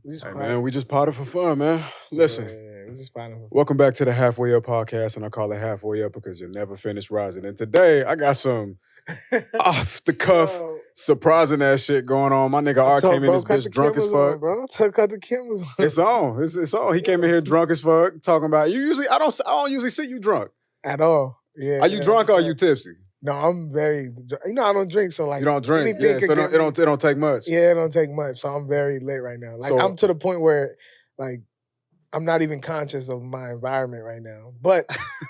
We just Hey pod- man, we just potted for fun, man. Listen, Yeah, we just podding. welcome back to the Halfway Up podcast, and I call it Halfway Up because you'll never finish rising. And today I got some off the cuff, Yo, surprising ass shit going on. My nigga R came in bro, this cut bitch the drunk as cameras fuck. on, bro. Cut the cameras on. It's on. It's on. He came in here drunk as fuck, talking about you. Usually, I don't usually see you drunk. At all. Yeah. Are you drunk or are you tipsy? No, I'm very. I don't drink, so like You don't drink, anything yeah. could So get it don't take much. Yeah, it don't take much. So I'm very lit right now. Like So- I'm to the point where, like, I'm not even conscious of my environment right now. But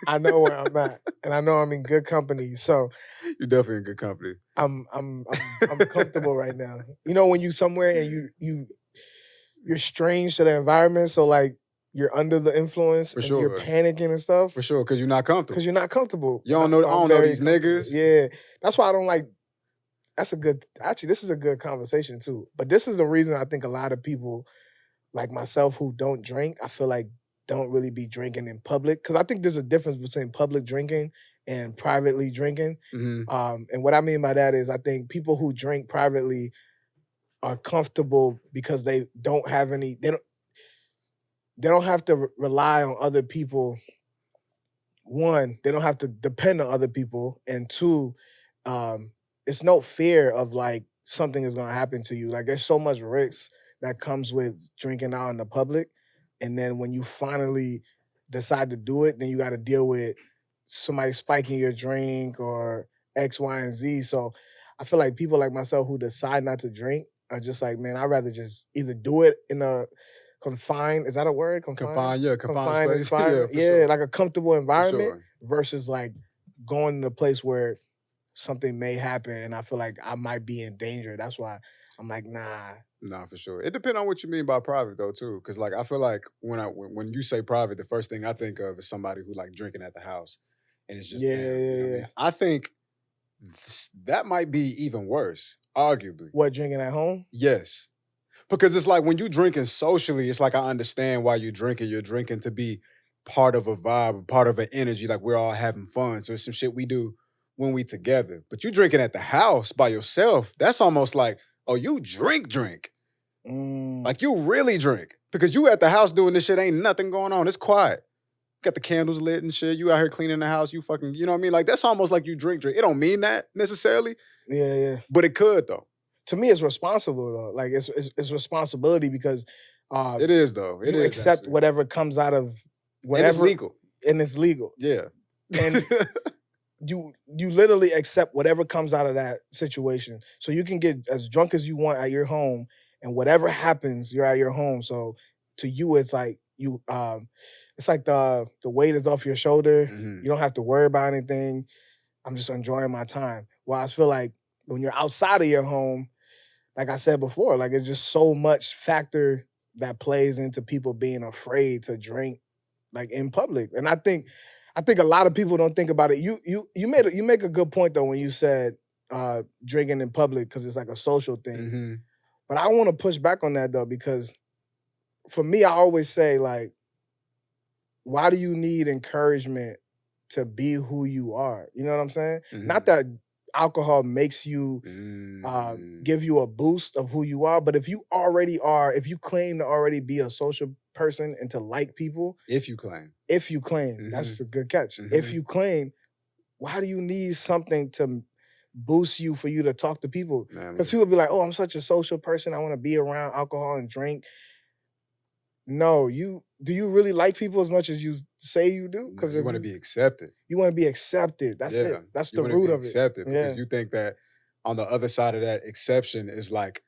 I know where I'm at, and I know I'm in good company. So You're definitely in good company. I'm comfortable right now. You know, when you somewhere and you're strange to the environment, so like you're under the influence For and sure. you're panicking and stuff. For sure, because you're not comfortable. Because you're not comfortable. You don't know. So I I'm don't know very these comfortable. niggas. Yeah. That's why I don't like. That's a good. Actually, this is a good conversation too. But this is the reason I think a lot of people, like myself, who don't drink, I feel like don't really be drinking in public. Because I think there's a difference between public drinking and privately drinking. Mhm. And what I mean by that is, I think people who drink privately are comfortable because they don't have any. They don't have to rely on other people. One, they don't have to depend on other people, and two, it's no fear of like something is gonna happen to you. Like there's so much risk that comes with drinking out in the public, and then when you finally decide to do it, then you got to deal with somebody spiking your drink or X, Y, and Z. So I feel like people like myself who decide not to drink are just like, man, I'd rather just either do it in a confined, is that a word? Confined space. Environment. For Yeah, sure. like a comfortable For environment sure. versus like going to a place where something may happen and I feel like I might be in danger. That's why I'm like, nah. Nah, for sure. It depends on what you mean by private though, too. Cause like I feel like when you say private, the first thing I think of is somebody who like drinking at the house. And it's just them, you know what I mean? I think that might be even worse, arguably. What, drinking at home? Yes. Because it's like when you drinking socially, it's like I understand why you're drinking. You're drinking to be part of a vibe, part of an energy, like we're all having fun. So it's some shit we do when we together. But you drinking at the house by yourself, that's almost like, oh, you drink. Like you really drink. Because you at the house doing this shit, ain't nothing going on. It's quiet. Got the candles lit and shit. You out here cleaning the house. You fucking, you know what I mean? Like that's almost like you drink. It don't mean that necessarily. Yeah. But it could though. To me, it's responsible though. Like it's responsibility because it is though. You accept actually. whatever comes out of whatever. And it's legal. And it's legal. Yeah. And you literally accept whatever comes out of that situation. So you can get as drunk as you want at your home, and whatever happens, you're at your home. So to you, it's like you it's like the weight is off your shoulder. Mhm. You don't have to worry about anything. I'm just enjoying my time. Well, I feel like when you're outside of your home, like I said before, like it's just so much factor that plays into people being afraid to drink like in public. And I think a lot of people don't think about it. You make a good point though when you said drinking in public because it's like a social thing. Mhm. But I want to push back on that though, because for me, I always say like, why do you need encouragement to be who you are? You know what I'm saying? Not that alcohol makes you give you a boost of who you are, but if you claim to already be a social person and to like people, If you claim, that's a good catch. If you claim, why do you need something to boost you for you to talk to people? Because people be like, oh, I'm such a social person. I want to be around alcohol and drink. No, do you really like people as much as you say you do? Because you want to be accepted. You want to be accepted. That's it. That's the root of it. Accepted because you think that on the other side of that exception is like,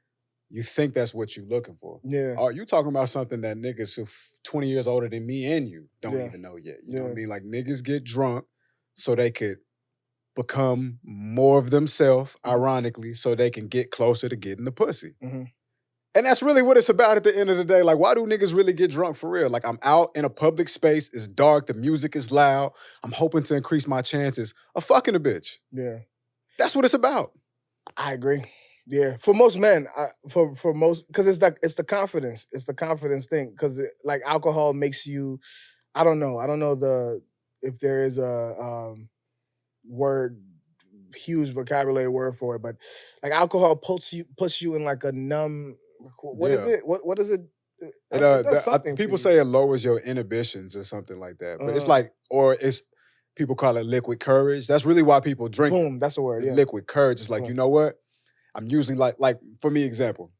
you think that's what you're looking for. Yeah. Are you talking about something that niggas who 20 years older than me and you don't even know yet? You know what I mean? Like niggas get drunk so they could become more of themselves, ironically, so they can get closer to getting the pussy. And that's really what it's about at the end of the day. Like, why do niggas really get drunk for real? Like, I'm out in a public space, it's dark, the music is loud. I'm hoping to increase my chances of fucking a bitch. Yeah. That's what it's about. I agree. Yeah. For most men, for most, because it's the confidence. It's the confidence thing. Because like alcohol makes you, I don't know if there is a word, huge vocabulary word for it, but like alcohol puts you in like a numb. What is it? What is it? It does something for People you. say it lowers your inhibitions or something like that. But it's Uh, like, or it's people call it liquid courage. That's really why people drink it. boom, that's the word. It's Yeah. liquid courage. It's like, you Boom. know what? I'm usually like for me, example,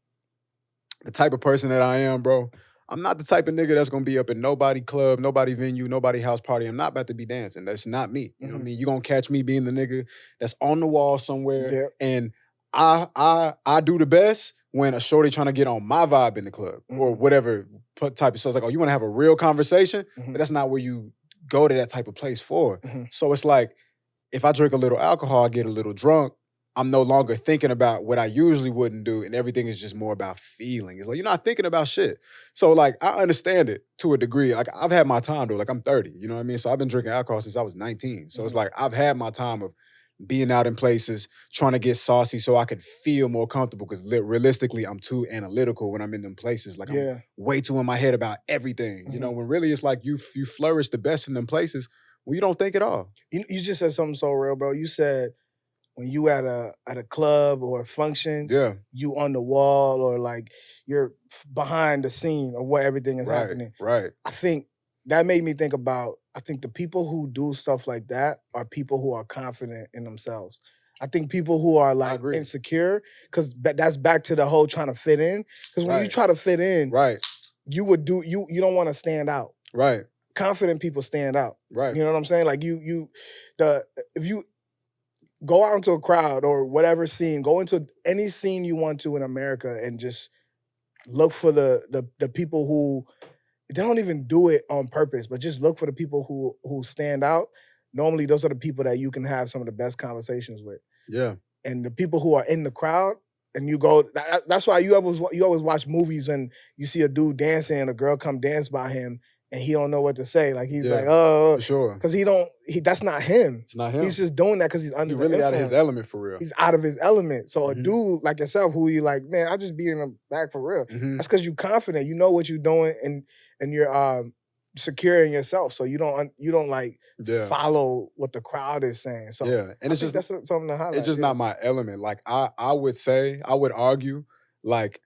the type of person that I am, bro. I'm not the type of nigga that's gonna be up in nobody club, nobody venue, nobody house party. I'm not about to be dancing. That's not me. You know what I Mhm. mean? You gonna catch me being the nigga that's on the wall somewhere, Yeah. and I do the best when a shorty trying to get on my vibe in the club or Mhm. whatever type of. So it's like, oh, you want to have a real conversation, but Mhm. that's not where you go to that type of place for. Mhm. So it's like if I drink a little alcohol, I get a little drunk. I'm no longer thinking about what I usually wouldn't do, and everything is just more about feeling. It's like you're not thinking about shit. So like I understand it to a degree. Like I've had my time though. Like I'm 30, you know what I mean? So I've been drinking alcohol since I was 19. So it's Mhm. like I've had my time of being out in places, trying to get saucy so I could feel more comfortable. Because realistically, I'm too analytical when I'm in them places. Like I'm Yeah. way too in my head about everything. You know, Mhm. when really it's like you flourish the best in them places when you don't think at all. You just said something so real, bro. You said when you at a club or a function, Yeah. you on the wall or like you're behind the scene of what everything is Right. happening. Right. I think that made me think about I think the people who do stuff like that are people who are confident in themselves. I think people who are I like agree. insecure, because that's back to the whole trying to fit in. Because when you Right. try to fit in, Right. you would do you don't want to stand out. Right. Confident people stand out. Right. You know what I'm saying? Like if you go out into a crowd or whatever scene, go into any scene you want to in America and just look for the people who they don't even do it on purpose, but just look for the people who stand out. Normally, those are the people that you can have some of the best conversations with. Yeah. And the people who are in the crowd, and you go. That's why you always watch movies and you see a dude dancing and a girl come dance by him and he don't know what to say. Like he's like, Yeah. oh, For sure. because that's not him. It's not him. He's just doing that because he's under He the really out of his influence. element for real. He's out of his element. So a Mhm. dude like yourself, who you like, man, I just be in the back for real. Mhm. That's because you confident. You know what you're doing, and you're secure in yourself. So you don't like Yeah. follow what the crowd is saying. So Yeah. And I it's think just that's something to highlight. it's just yeah. not my element. Like I would say, I would argue, like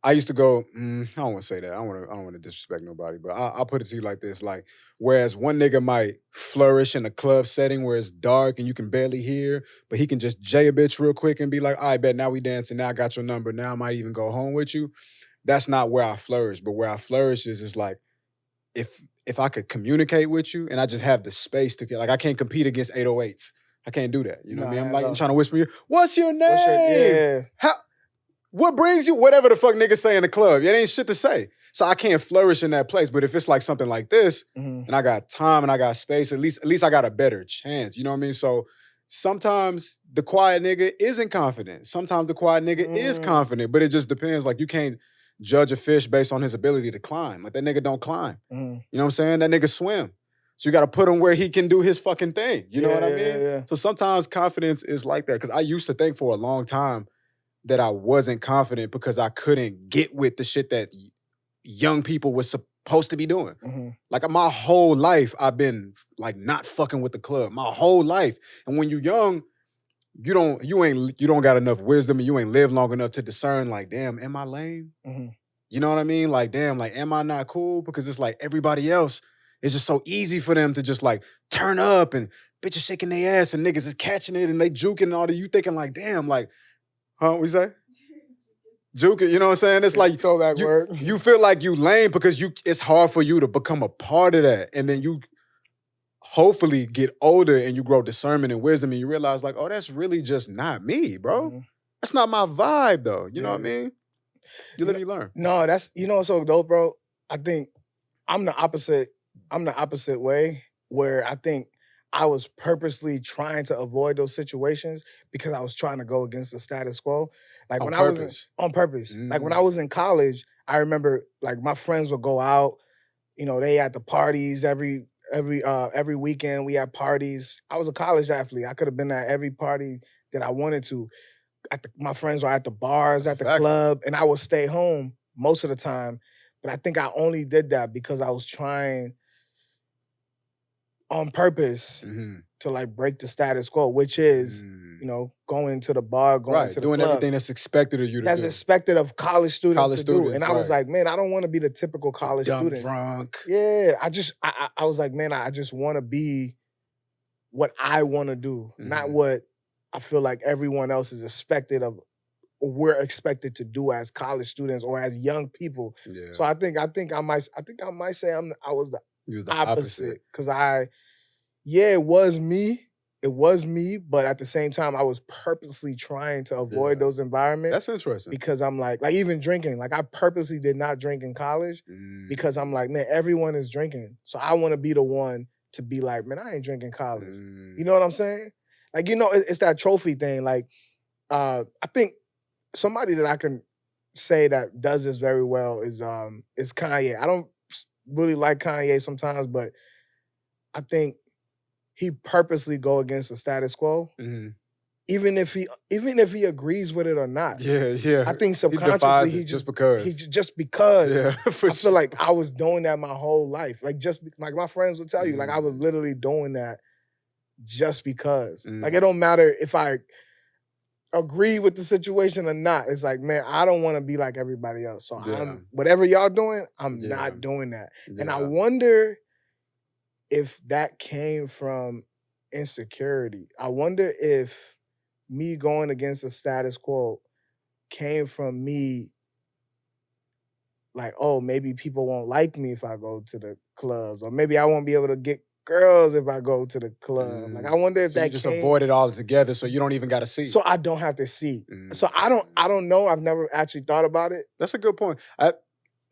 I used to go, I don't want to say that. I don't want to disrespect nobody, but I'll put it to you like this. Like, whereas one nigga might flourish in a club setting where it's dark and you can barely hear, but he can just jay a bitch real quick and be like, all right, bet now we dancing. Now I got your number. Now I might even go home with you. That's not where I flourish. But where I flourish is like if I could communicate with you and I just have the space to like I can't compete against 808s. I can't do that. You know what I mean? I'm I like know. trying to whisper you, what's your name? What's your How what brings you? Whatever the fuck niggas say in the club. It ain't shit to say. So I can't flourish in that place. But if it's like something like this, Mhm. and I got time and I got space, at least I got a better chance. You know what I mean? So sometimes the quiet nigga isn't confident. Sometimes the quiet nigga is Mm. confident, but it just depends. Like you can't judge a fish based on his ability to climb. Like that nigga don't climb. Mhm. You know what I'm saying? That nigga swim. So you got to put him where he can do his fucking thing. You know Yeah, what I yeah, mean? yeah. So sometimes confidence is like that. Cause I used to think for a long time that I wasn't confident because I couldn't get with the shit that young people were supposed to be doing. Mhm. Like my whole life, I've been like not fucking with the club. My whole life. And when you're young, you don't got enough wisdom and you ain't lived long enough to discern, like, damn, am I lame? Mhm. You know what I mean? Like, damn, like, am I not cool? Because it's like everybody else, it's just so easy for them to just like turn up and bitches shaking their ass and niggas is catching it and they juking and all that. You thinking like, damn, like, huh? What you say? Juking, you know what I'm saying? It's like Throwback word. you feel like you lame because it's hard for you to become a part of that. And then you hopefully get older and you grow discernment and wisdom and you realize like, oh, that's really just not me, bro. Mhm. That's not my vibe though. You know what I Yeah. mean? You live and you learn. No, that's what's so dope, bro. I think I'm the opposite. I'm the opposite way where I think I was purposely trying to avoid those situations because I was trying to go against the status quo. Like On when I was purpose. on purpose. Like when I Mm. was in college, I remember like my friends would go out. You know, they had the parties every weekend. We had parties. I was a college athlete. I could have been at every party that I wanted to. My friends were at the bars, That's at a the fact. club, and I would stay home most of the time. But I think I only did that because I was trying on purpose Mhm. to like break the status quo, which is Mm. you know, going to the bar, going Right. to the Doing club. everything that's expected of you to That's do. expected of college students College to do. And students, I was right. like, man, I don't want to be the typical college Dumb student. drunk. Yeah, I was like, man, I just want to be what I want to do, not Mhm. what I feel like everyone else is expected of, or we're expected to do as college students or as young people. Yeah. So I think I might say I was the You was the opposite opposite. because it was me. It was me, but at the same time, I was purposely trying to avoid Yeah. those environments That's interesting. because I'm like even drinking. Like I purposely did not drink in college because I'm like, man, everyone is drinking. So I want to be the one to be like, man, I ain't drinking college. You know what I'm saying? Like, you know, it's that trophy thing. Like, I think somebody that I can say that does this very well is Kanye. I don't really like Kanye sometimes, but I think he purposely go against the status quo, Mhm. even if he agrees with it or not. Yeah, yeah. I think He subconsciously defies it just because. just because. Yeah, for I sure. feel like I was doing that my whole life. Like like my friends will tell you, like I was literally doing that just because. Like it don't matter if I agree with the situation or not. It's like, man, I don't want to be like everybody else. So Yeah. whatever y'all doing, I'm Yeah. not doing that. And I Yeah. wonder if that came from insecurity. I wonder if me going against the status quo came from me like, oh, maybe people won't like me if I go to the clubs, or maybe I won't be able to get girls if I go to the club. Like I wonder if So you that just came avoid it all together so you don't even gotta see. so I don't have to see. So I don't know. I've never actually thought about it. That's a good point.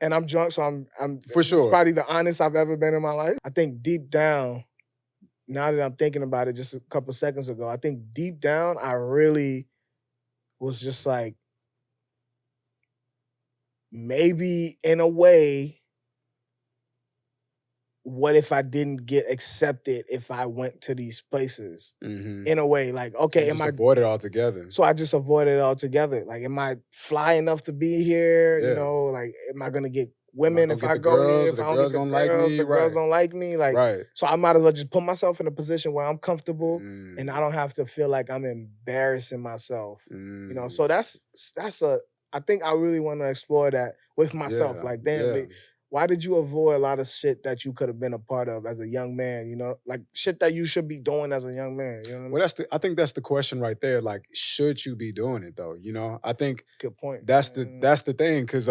And I'm drunk, so I'm For It's sure. probably the honest I've ever been in my life. I think deep down, now that I'm thinking about it just a couple seconds ago, I think deep down I really was just like, maybe in a way, what if I didn't get accepted if I went to these places? In a way, like, okay, You am just I avoid it altogether. so I just avoided it altogether. Like, am I fly enough to be here? You Yeah. know, like, am I gonna get Am I women gonna if get I the go here? girls? If The I don't get girls the gonna like girls, me? the girls Right. don't like me. Like, Right. so I might as well just put myself in a position where I'm comfortable and I Mm. don't have to feel like I'm embarrassing myself. You know, Mm. so I think I really want to explore that with myself. Yeah. Like, damn, Yeah. why did you avoid a lot of shit that you could have been a part of as a young man? You know, like shit that you should be doing as a young man. You know what I mean? Well, I think that's the question right there. Like, should you be doing it though? You know, I think Good point. that's the thing. Cause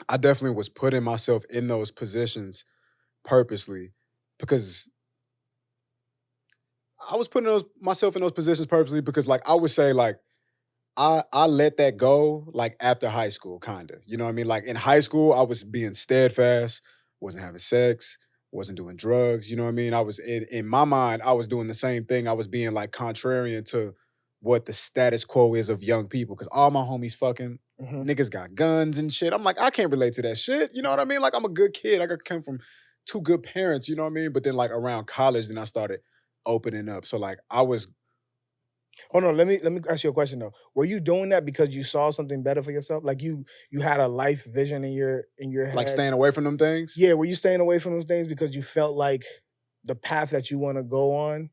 I definitely was putting myself in those positions purposely because I was putting myself in those positions purposely because like I would say like I let that go like after high school, kinda. You know what I mean? Like in high school, I was being steadfast, wasn't having sex, wasn't doing drugs. You know what I mean? I was in my mind, I was doing the same thing. I was being like contrarian to what the status quo is of young people. Cause all my homies fucking niggas got guns and shit. I'm like, I can't relate to that shit. You know what I mean? Like I'm a good kid. I come from two good parents, you know what I mean? But then like around college, then I started opening up. So like I was Hold on, let me ask you a question though. Were you doing that because you saw something better for yourself? Like you had a life vision in your like head? staying away from them things. Yeah, were you staying away from those things because you felt like the path that you want to go on,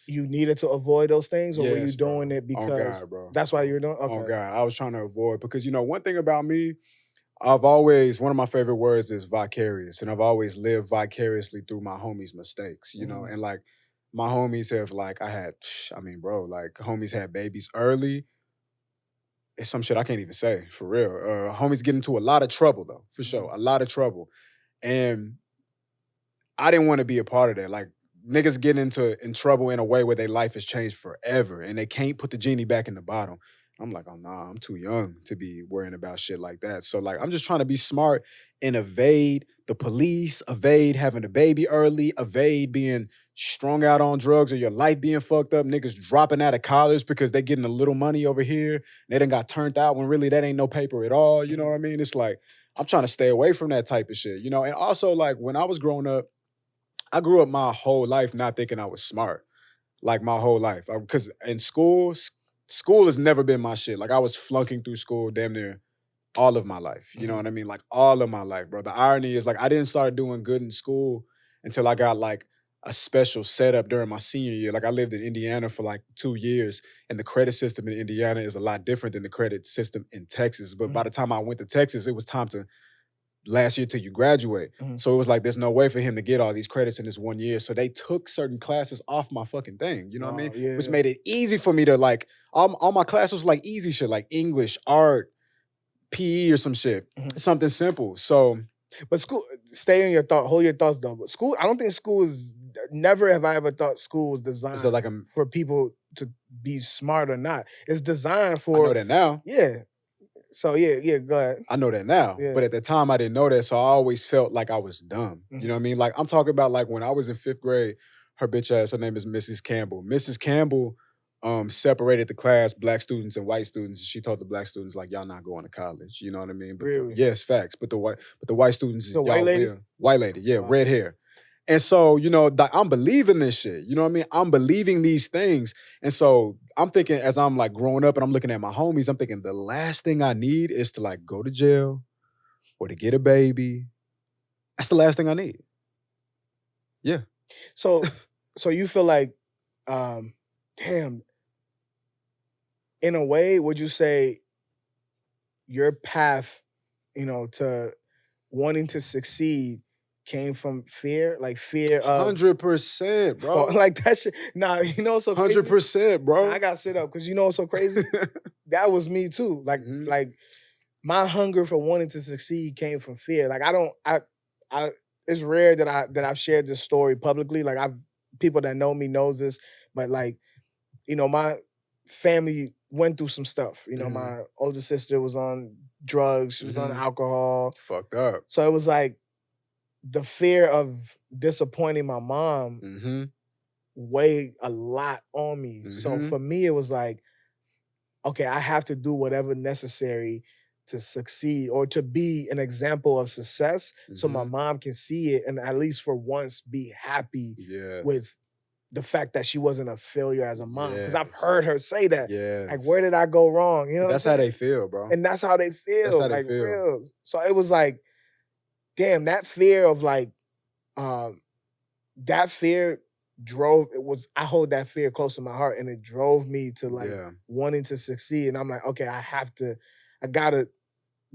you needed to avoid those things, or were you Yes, bro. doing it On because God, bro. that's why you were doing? On Okay. God. I was trying to avoid because you know, one thing about me, one of my favorite words is vicarious. And I've always lived vicariously through my homies' mistakes, you know, and like my homies have like I mean, bro, like homies had babies early. It's some shit I can't even say for real. Homies get into a lot of trouble though, for sure. A lot of trouble. And I didn't want to be a part of that. Like niggas get in trouble in a way where their life has changed forever and they can't put the genie back in the bottle. I'm like, oh nah, I'm too young to be worrying about shit like that. So like I'm just trying to be smart and evade the police, evade having a baby early, evade being strung out on drugs or your life being fucked up, niggas dropping out of college because they getting a little money over here. They done got turned out when really that ain't no paper at all. You know what I mean? It's like I'm trying to stay away from that type of shit, you know? And also like when I was growing up, I grew up my whole life not thinking I was smart, like my whole life. Because in school has never been my shit. Like I was flunking through school damn near all of my life. You know what I mean? Like all of my life, bro. The irony is like I didn't start doing good in school until I got like a special setup during my senior year. Like I lived in Indiana for like 2 years, and the credit system in Indiana is a lot different than the credit system in Texas. But by Mhm. the time I went to Texas, it was time to last year till you graduate. Mhm. So it was like there's no way for him to get all these credits in this 1 year. So they took certain classes off my fucking thing. You know what I mean? Oh, yeah. Which made it easy for me to like all my classes was like easy shit, like English, art, PE or some shit. Mhm. Something simple. So But school, stay in your thought, hold your thoughts though. But school, I don't think school is, never have I ever thought school was designed so like for people to be smart or not. It's designed I know for, that now. yeah. So yeah, go ahead. I know that now. Yeah. But at the time I didn't know that. So I always felt like I was dumb. You Mhm. know what I mean? Like I'm talking about like when I was in 5th grade, her bitch ass, her name is Mrs. Campbell. Mrs. Campbell separated the class, black students and white students. She told the black students, like, y'all not going to college. You know what I mean? But Really? yes, facts. But the white students, The white y'all lady? will. White lady, yeah, Wow. red hair. And so, you know, I'm believing this shit. You know what I mean? I'm believing these things. And so I'm thinking, as I'm like growing up and I'm looking at my homies, I'm thinking the last thing I need is to like go to jail or to get a baby. That's the last thing I need. Yeah. So you feel like, damn, in a way, would you say your path, to wanting to succeed came from fear? Like fear of 100%, bro. like that shit. Nah, so crazy. 100%, bro. I got sit up because what's so crazy? That was me too. Like Mhm. like my hunger for wanting to succeed came from fear. Like I it's rare that I've shared this story publicly. Like people that know me knows this, but like, my family went through some stuff. Mhm. My older sister was on drugs, she was on Mhm. alcohol. Fucked up. So it was like the fear of disappointing my mom Mhm. weighed a lot on me. So Mhm. for me, it was like, okay, I have to do whatever necessary to succeed or to be an example of success so my Mhm. mom can see it and at least for once be happy Yes. with the fact that she wasn't a failure as a mom. Because I've Yes. heard her say that. Yes. Like, where did I go wrong? You know That's what how I'm saying? they feel, bro. And that's how they feel. That's how they like feel. real. So it was like, damn, that fear of like, that fear I hold that fear close to my heart and it drove me to like Yeah. wanting to succeed. And I'm like, okay, I gotta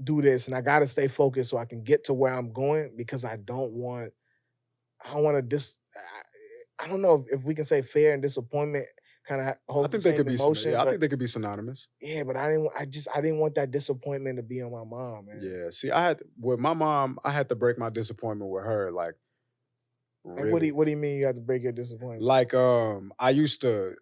do this and I gotta stay focused so I can get to where I'm going because I don't want to I don't know if we can say fear and disappointment kind of I hold the think they could same be emotion, I but think they could be synonymous. yeah, but I didn't want that disappointment to be on my mom, man. Yeah. See, with my mom, I had to break my disappointment with her, like Like, really. what do you mean you have to break your disappointment? Like, I used to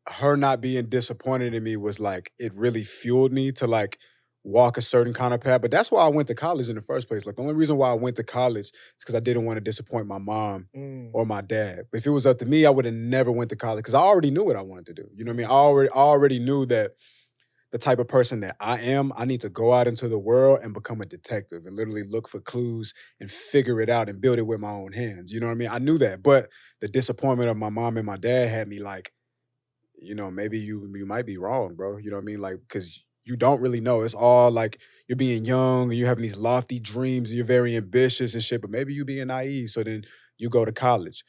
her not being disappointed in me was like it really fueled me to like walk a certain kind of path. But that's why I went to college in the first place. Like the only reason why I went to college is because I didn't want to disappoint my mom Mm, or my dad. But if it was up to me, I would have never went to college because I already knew what I wanted to do. You know what I mean? I already knew that the type of person that I am, I need to go out into the world and become a detective and literally look for clues and figure it out and build it with my own hands. You know what I mean? I knew that. But the disappointment of my mom and my dad had me like, maybe you might be wrong, bro. You know what I mean? Like, because you don't really know. It's all like you're being young and you're having these lofty dreams and you're very ambitious and shit, but maybe you being naive. So then you go to college.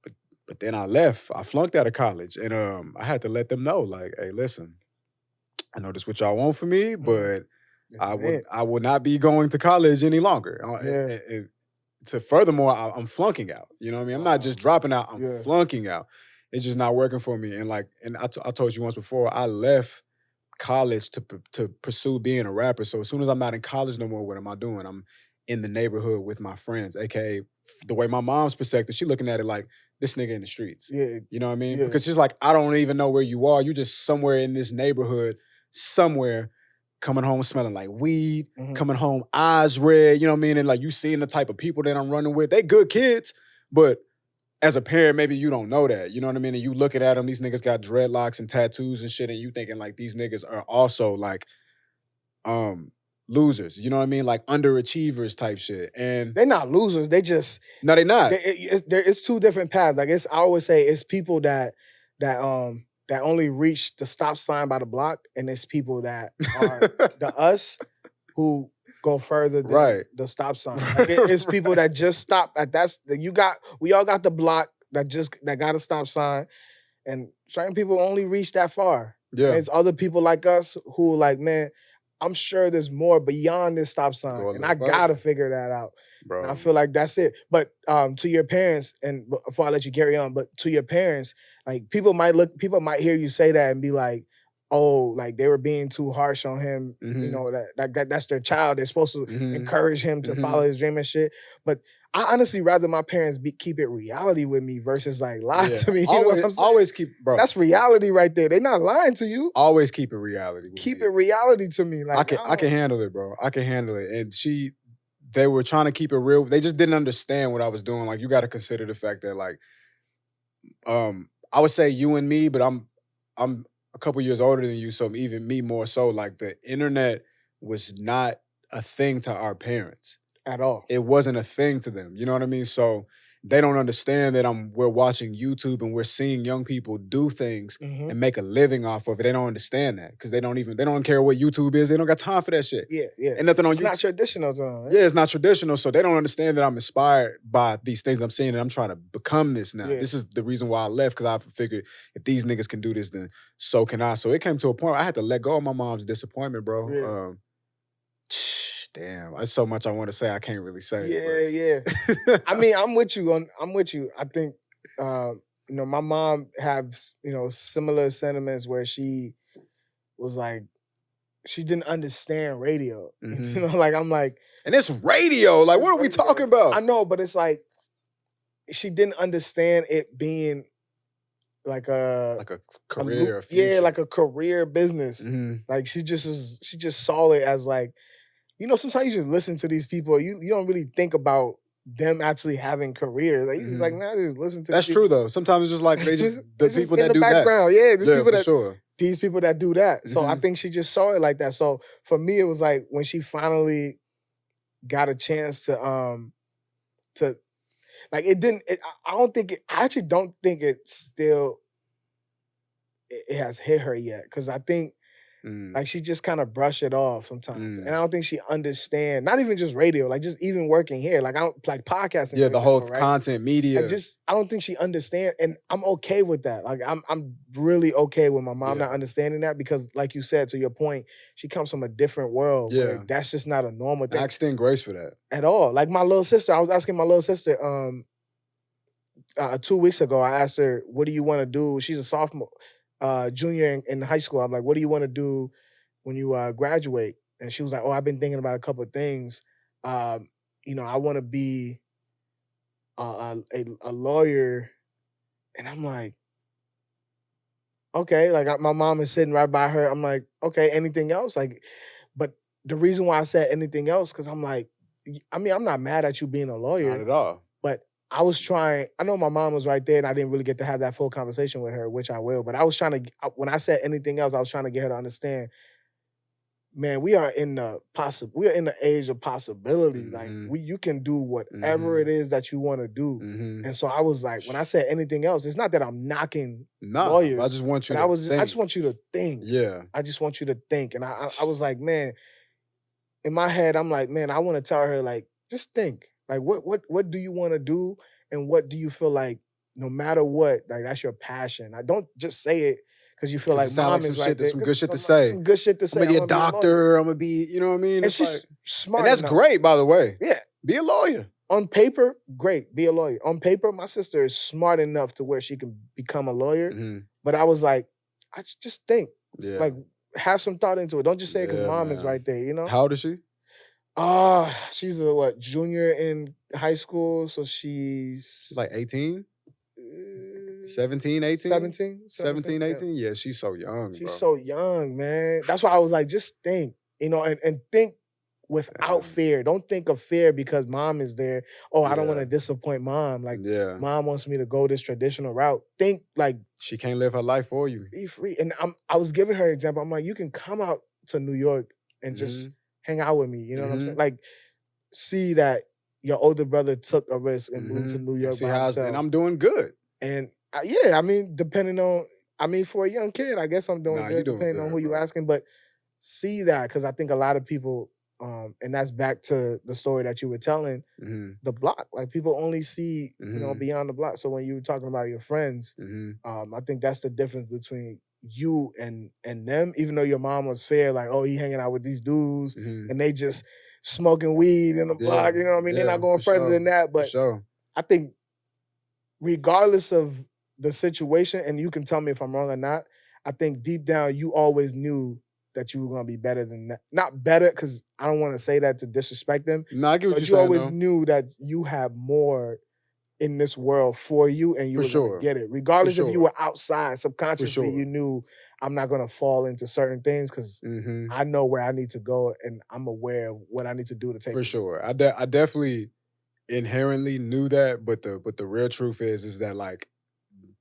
But but then I left. I flunked out of college. And I had to let them know, like, hey, listen, I know this what y'all want from me, mhm. but This I ain't will it. I will not be going to college any longer. Yeah. To furthermore, I'm flunking out. You know what I mean? I'm not Wow. just dropping out. I'm Yeah. flunking out. It's just not working for me. And like, and I told you once before, I left college to pursue being a rapper. So as soon as I'm not in college no more, what am I doing? I'm in the neighborhood with my friends, aka the way my mom's perspective, she looking at it like this nigga in the streets. Yeah. You know what I mean? Yeah. Because she's like, I don't even know where you are. You just somewhere in this neighborhood, somewhere, coming home smelling like weed, Mhm. coming home eyes red. You know what I mean? And like you seeing the type of people that I'm running with. They good kids, but as a parent, maybe you don't know that. You know what I mean? And you looking at them, these niggas got dreadlocks and tattoos and shit, and you thinking like these niggas are also like losers. You know what I mean? Like underachievers type shit. And They're not losers. They just no, they not. it's two different paths. Like I always say, it's people that only reach the stop sign by the block, and it's people that are the us who go further than Right. the stop sign. Like it's people that just stop at we all got the block that got a stop sign, and certain people only reach that far. Yeah. It's other people like us who like, man, I'm sure there's more beyond this stop sign, Go a and little I gotta further. figure that out. And I Bro. feel like that's it. But to your parents, and before I let you carry on, but to your parents, like people might hear you say that and be like, oh, like they were being too harsh on him. You Mhm. know, that's their child. They're supposed to Mhm. encourage him to follow Mhm. his dream and shit. But I honestly rather my parents keep it reality with me versus like lie Yeah. to me. You know what I'm saying? Always keep, bro. That's reality right there. They're not lying to you. Always keep it reality with Keep me. it reality to me. Like I can handle it, bro. I can handle it. And they were trying to keep it real. They just didn't understand what I was doing. Like, you got to consider the fact that, like, I would say you and me, but I'm a couple years older than you, so even me more so. Like, the internet was not a thing to our parents at all. It wasn't a thing to them. You know what I mean? So they don't understand that we're watching YouTube and we're seeing young people do things Mhm. and make a living off of it. They don't understand that because they don't care what YouTube is. They don't got time for that shit. Yeah, yeah. And nothing on It's YouTube. not traditional to them. Right? Yeah, it's not traditional. So they don't understand that I'm inspired by these things I'm seeing and I'm trying to become this now. Yeah. This is the reason why I left, because I figured if these niggas can do this, then so can I. So it came to a point where I had to let go of my mom's disappointment, bro. Yeah. Damn, there's so much I want to say I can't really say. Yeah. I mean, I'm with you. I think my mom has similar sentiments where she was like, she didn't understand radio. Mhm. Like I'm like, and it's radio. Like, what are we talking about? I know, but it's like she didn't understand it being like a career. Yeah, like a career business. Mhm. Like she just saw it as like, sometimes you just listen to these people. You don't really think about them actually having careers. Like you just like, nah, just listen to. That's true though. Sometimes it's just like they just the people that do background. that. Yeah, these people that sure. These people that do that. So I Mhm. think she just saw it like that. So for me, it was like when she finally got a chance to like it didn't. I don't think it. I actually don't think it still. It has hit her yet because I think. Like she just kind of brush it off sometimes, and I don't think she understand. Not even just radio, like just even working here, like I don't like podcasting. Yeah, the whole right? content media. I don't think she understand, and I'm okay with that. Like I'm really okay with my mom not understanding that because, like you said, to your point, she comes from a different world. Yeah, where that's just not a normal thing. I extend grace for that at all. Like my little sister, I was asking my little sister 2 weeks ago. I asked her, "What do you want to do?" She's a sophomore. Junior in high school. I'm like, what do you want to do when you graduate? And she was like, oh, I've been thinking about a couple of things. I want to be a lawyer. And I'm like, okay, like my mom is sitting right by her. I'm like, okay, anything else? Like, but the reason why I said anything else, because I'm like, I mean, I'm not mad at you being a lawyer. Not at all. But I was trying, I know my mom was right there and I didn't really get to have that full conversation with her, which I will, but I was trying to, when I said anything else, I was trying to get her to understand, man, we are in the age of possibility. Like you can do whatever it is that you want to do. And so I was like, when I said anything else, it's not that I'm knocking lawyers. I just want you to think. I just want you to think. Yeah. I just want you to think. And I was like, man, in my head, I'm like, man, I want to tell her, like, just think. Like, what do you want to do, and what do you feel like, no matter what, like that's your passion? I don't just say it because you feel like mom is right there. Some good shit to say. Some good shit to say. I'm gonna be a doctor. I'm gonna be, you know what I mean? And she's smart. And that's great, by the way. Yeah, be a lawyer. On paper, great. Be a lawyer. On paper, my sister is smart enough to where she can become a lawyer. But I was like, I just think. Yeah. Like, have some thought into it. Don't just say it because mom is right there. You know. How old is she? She's a junior in high school, so she's like 18? 17, 18? 17, 18? Yeah, she's so young, She's so young, man. That's why I was like, just think, and think without fear. Don't think of fear because mom is there. Oh, I don't want to disappoint mom. Like, mom wants me to go this traditional route. Think like she can't live her life for you. Be free. And I was giving her an example. I'm like, you can come out to New York and just hang out with me. You know what I'm saying? Like, see that your older brother took a risk and moved to New York by himself. And I'm doing good. And yeah, I mean, for a young kid, I guess I'm doing good, depending on who you're asking. But see that, because I think a lot of people And that's back to the story that you were telling, Mhm. the block. Like people only see, Mhm. beyond the block. So when you were talking about your friends, Mhm. I think that's the difference between you and them. Even though your mom was fair, like, oh, he hanging out with these dudes Mhm. and they just smoking weed in the Yeah. block. You know what I mean? They're Yeah. not going For further sure. than that. For But sure. I think regardless of the situation, and you can tell me if I'm wrong or not, I think deep down you always knew that you were gonna be better than that. Not better, because I don't want to say that to disrespect them, No, I get what you're but you saying always though. knew that you have more in this world for you and you For were gonna sure. get it. For Regardless if you sure. were outside, For subconsciously you sure. knew I'm not gonna fall into certain things because Mhm. I know where I need to go and I'm aware of what I need to do to take For me there. sure. I definitely inherently knew that, but the real truth is that like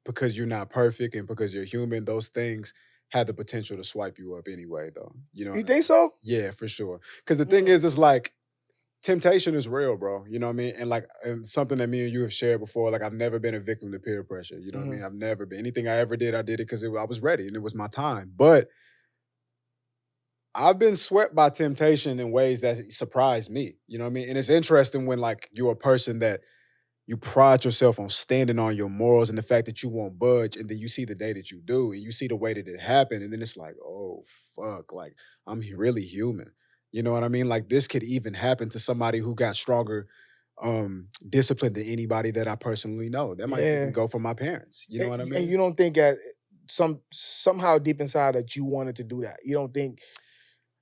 because you're not perfect and because you're human, those things had the potential to swipe you up anyway, though. You know You what I think mean? so? Yeah, for sure. Because the thing Mm, is, it's like temptation is real, bro. You know what I mean? And like something that me and you have shared before. Like I've never been a victim to peer pressure. You know what I mhm. mean? I've never been. Anything I ever did, I did it because I was ready and it was my time. But I've been swept by temptation in ways that surprised me. You know what I mean? And it's interesting when like you're a person that you pride yourself on standing on your morals and the fact that you won't budge, and then you see the day that you do, and you see the way that it happened, and then it's like, oh fuck, like really human. You know what I mean? Like this could even happen to somebody who got stronger discipline than anybody that I personally know. That might even Yeah. go for my parents. You know what I And mean? you don't think that somehow deep inside that you wanted to do that. You don't think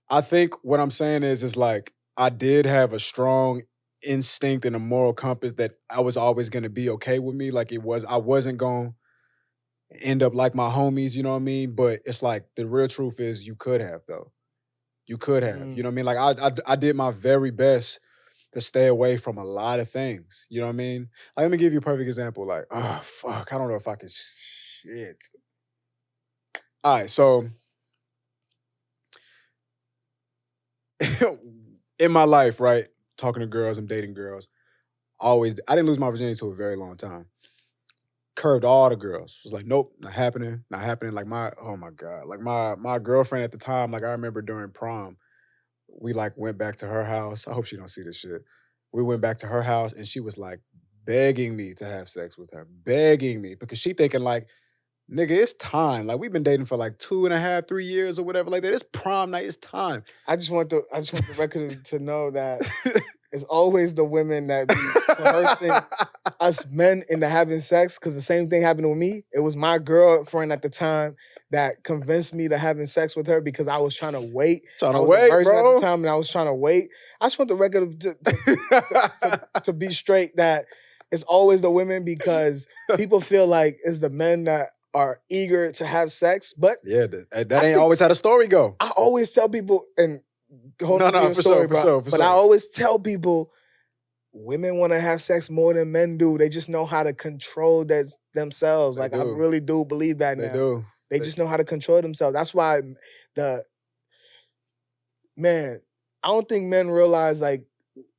I think what I'm saying is like I did have a strong instinct and a moral compass that I was always gonna be okay with me. Like I wasn't going end up like my homies, you know what I mean? But it's like the real truth is you could have though. You could have, you mm, know what I mean? Like I did my very best to stay away from a lot of things. You know what I mean? Like, let me give you a perfect example. Like, oh fuck, I don't know if I can shit. All right, so in my life, right? Talking to girls, I'm dating girls. I didn't lose my virginity to a very long time. Curved all the girls. Was like, nope, not happening, not happening. Like oh my God. Like my girlfriend at the time, like I remember during prom, we like went back to her house. I hope she don't see this shit. We went back to her house and she was like begging me to have sex with her, begging me because she thinking like, nigga, it's time. Like we've been dating for like 2.5, 3 years or whatever like that. It's prom night. It's time. I just want the record to know that it's always the women that be coercing us men into having sex because the same thing happened with me. It was my girlfriend at the time that convinced me to having sex with her because I was trying to wait. Trying I to was a wait, virgin at the bro. time and I was trying to wait. I just want the record to be straight that it's always the women because people feel like it's the men that are eager to have sex. But Yeah, that I ain't think always how the story go. I always tell people, and hold No, on to no, your for sure, story, for bro. sure, for But I sure. always tell people women want to have sex more than men do. They just know how to control themselves. They Like I do. really do believe that They now. do. They They, just know how to control themselves. That's why the man, I don't think men realize like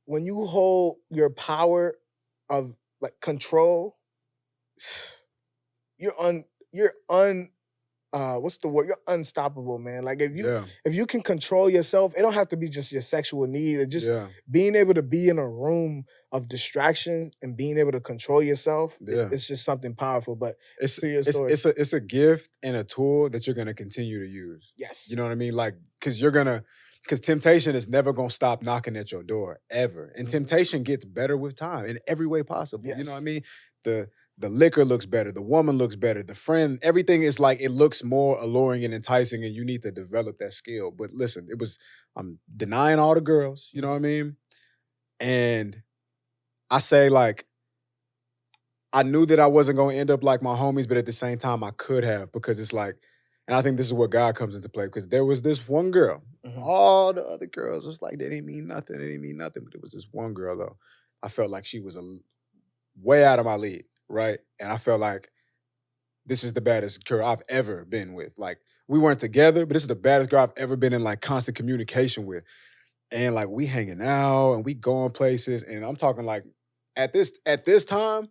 when you hold your power of like control, you're un what's the word? You're unstoppable, man. Like yeah, if you can control yourself, it don't have to be just your sexual need. It's just yeah, being able to be in a room of distraction and being able to control yourself, yeah. it's just something powerful. But It's to your it's story, it's a it's a gift and a tool that you're gonna continue to use. You yes. know what I mean? Like, because temptation is never gonna stop knocking at your door ever, and Mhm. temptation gets better with time in every way possible. You know what I Yes. mean? The the liquor looks better, the woman looks better, the friend, everything is like it looks more alluring and enticing, and you need to develop that skill. But listen, I'm denying all the girls. You know what I Mhm. mean? And I say like I knew that I wasn't gonna end up like my homies, but at the same time, I could have because it's like, and I think this is where God comes into play because there was this one girl. Mhm. All the other girls was like they didn't mean nothing. They didn't mean nothing, but it was this one girl though. I felt like she was way out of my league, right? And I felt like this is the baddest girl I've ever been with. Like we weren't together, but this is the baddest girl I've ever been in like constant communication with. And like we hanging out and we going places, and I'm talking like at this time.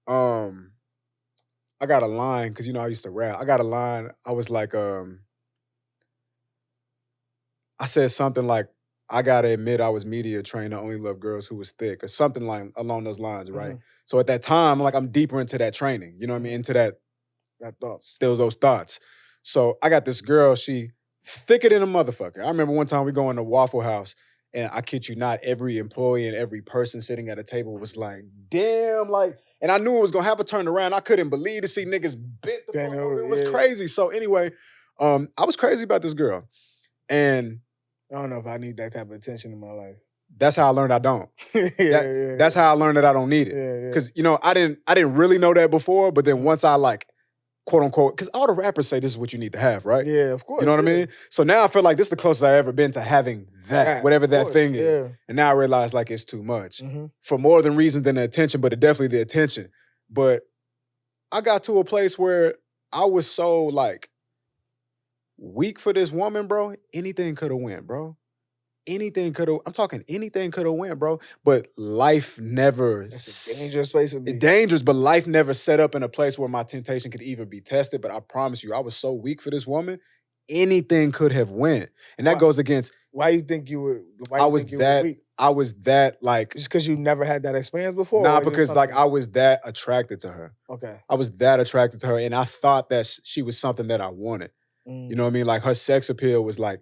Um, I got a line because I used to rap. I got a line. I was like, I said something like, I gotta admit I was media trained to only love girls who was thick or something like along those lines, right? So at that time, like I'm deeper into that training, you know what I mean? Into Got thoughts. those thoughts. So I got this girl, she thicker than a motherfucker. I remember one time we go in the Waffle House, and I kid you not, every employee and every person sitting at a table was like, damn, like, and I knew it was gonna happen. Turned around, I couldn't believe to see niggas bit the Bend fuck over, over. It was yeah. crazy. So anyway, I was crazy about this girl. And I don't know if I need that type of attention in my life. that's how I learned I don't. Yeah, That's how I learned that I don't need it. yeah. Cause you know, I didn't really know that before, but then once I like, quote unquote, because all the rappers say this is what you need to have, right? Yeah, of course. You know what I mean? So now I feel like this is the closest I've ever been to having that, whatever of that course, thing is. yeah. And now I realize like it's too much. Mhm. For more than reason than the attention, but definitely the attention. But I got to a place where I was so like weak for this woman, bro. Anything could have went, bro. Anything could have, I'm talking anything could have went, bro. But life never It's a dangerous place to be. It's dangerous, but life never set up in a place where my temptation could even be tested. But I promise you, I was so weak for this woman, anything could have went. And that Why? goes against, Why you think you were? Why I you was think you were weak? I was that like, Just because you never had that experience before? nah, or just because like something- I was that attracted to her. Okay. I was that attracted to her. And I thought that she was something that I wanted. You know what I mean? Like her sex appeal was like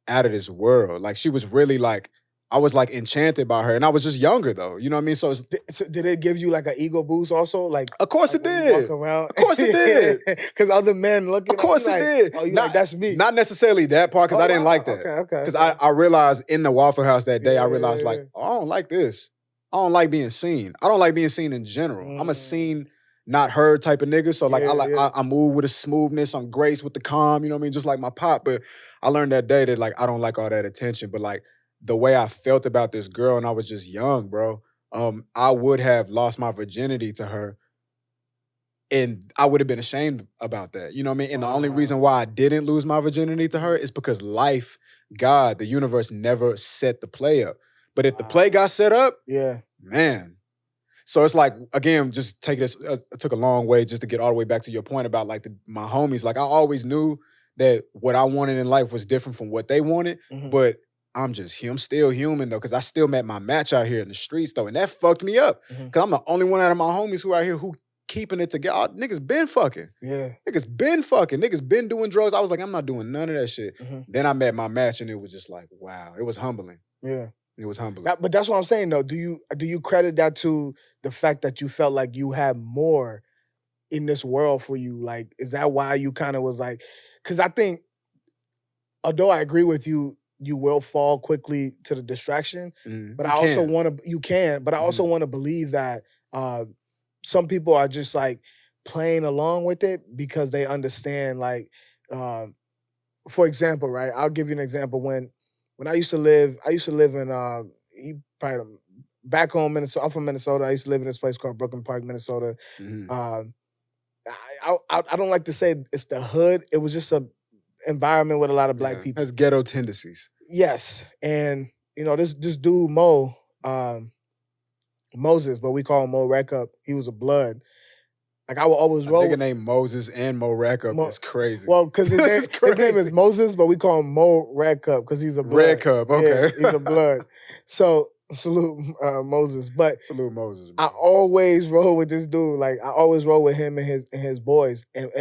out of this world. Like she was really like, I was like enchanted by her. And I was just younger though. You know what I mean? So it's, So did it give you like an ego boost also? Like, of course like it when you did. walk around? Of course it did. Because other men looking. Of course at it you like, did. Oh, you Not- like that's me? Not necessarily that part, because Oh, I didn't wow. like that. Okay. Because I realized in the Waffle House that day, I Yeah, realized yeah, like, yeah. oh, I don't like this. I don't like being seen. I don't like being seen in general. I'm a seen, not heard type of nigga. So like Yeah. I move with a smoothness, I'm grace with the calm, you know what I mean? Just like my pop. But I learned that day that like I don't like all that attention. But like the way I felt about this girl, and I was just young, bro. I would have lost my virginity to her. And I would have been ashamed about that. You know what I mean? And the only reason why I didn't lose my virginity to her is because life, God, the universe never set the play up. But if the play got set up, Yeah. man. So it's like, again, just take this, it took a long way just to get all the way back to your point about like my homies. Like I always knew that what I wanted in life was different from what they wanted, Mhm. but I'm still human though, because I still met my match out here in the streets though, and that fucked me up. Mhm. Because I'm the only one out of my homies who out here who keeping it together. Niggas been fucking. Yeah. Niggas been fucking. Niggas been doing drugs. I was like, I'm not doing none of that shit. Mhm. Then I met my match, and it was just like, wow. It was humbling. Yeah. It was humbling. But that's what I'm saying though. Do you credit that to the fact that you felt like you had more in this world for you? Like, is that why you kind of was like? Because I think, although I agree with you, you will fall quickly to the distraction. But I also want to. You can, but I also want to believe that some people are just like playing along with it because they understand. Like, for example, right? I'll give you an example. When I used to live in you probably back home Minnesota. I'm from Minnesota. I used to live in this place called Brooklyn Park, Minnesota. I don't like to say it's the hood. It was just a environment with a lot of black people. Has ghetto tendencies. Yes, and you know this dude Mo Moses, but we call him Mo Rackup. He was a blood. Like I would always A roll. nigga named Moses and Mo Rackup is crazy. Well, because his It's name is crazy. Moses, but we call him Mo Red Cup because he's a blood. Red Cup, okay. Yeah, he's a blood. So salute Moses. But Salute Moses. I bro. always roll with this dude. Like I always roll with him and his boys. And